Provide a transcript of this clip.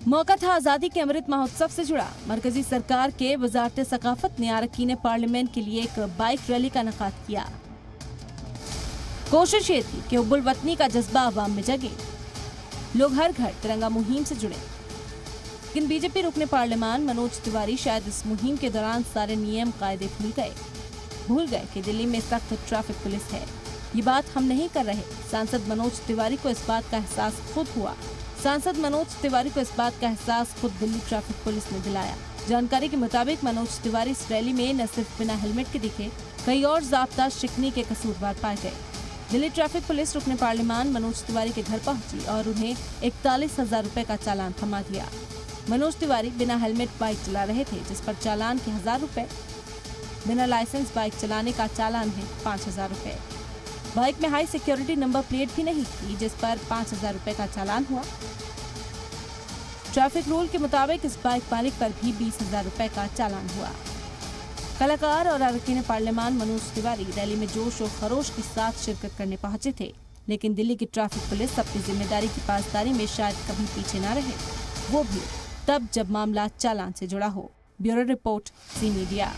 मौका था आजादी के अमृत महोत्सव से जुड़ा। मरकजी सरकार के वजारत सकाफत ने अरकान पार्लियामेंट के लिए एक बाइक रैली का इनेकाद किया। कोशिश ये थी कि हुब्बुल वतनी का जज्बा अवाम में जगे, लोग हर घर तिरंगा मुहिम से जुड़े। लेकिन बीजेपी रुकने पार्लियामान मनोज तिवारी शायद इस मुहिम के दौरान सारे नियम कायदे भूल गए कि दिल्ली में सख्त ट्रैफिक पुलिस है। ये बात हम नहीं कर रहे। सांसद मनोज तिवारी को इस बात का एहसास खुद हुआ। सांसद मनोज तिवारी को इस बात का एहसास खुद दिल्ली ट्रैफिक पुलिस ने दिलाया। जानकारी के मुताबिक मनोज तिवारी इस रैली में न सिर्फ बिना हेलमेट के दिखे, कई और ज़ाब्ता शिकनी के कसूरवार पाए गए। दिल्ली ट्रैफिक पुलिस रुकने पार्लियामान मनोज तिवारी के घर पहुंची और उन्हें 41,000 रुपए का चालान थमा दिया। मनोज तिवारी बिना हेलमेट बाइक चला रहे थे, जिस पर चालान के 1,000 रुपए। बिना लाइसेंस बाइक चलाने का चालान है 5,000 रुपए। बाइक में हाई सिक्योरिटी नंबर प्लेट भी नहीं थी, जिस पर 5,000 रुपए का चालान हुआ। ट्रैफिक रूल के मुताबिक इस बाइक मालिक पर भी 20,000 रुपए का चालान हुआ। कलाकार और अरकान पार्लियामान मनोज तिवारी रैली में जोश और खरोश के साथ शिरकत करने पहुंचे थे, लेकिन दिल्ली की ट्रैफिक पुलिस अपनी जिम्मेदारी की पासदारी में शायद कभी पीछे न रहे, वो भी तब जब मामला चालान से जुड़ा हो। ब्यूरो रिपोर्ट, ज़ी मीडिया।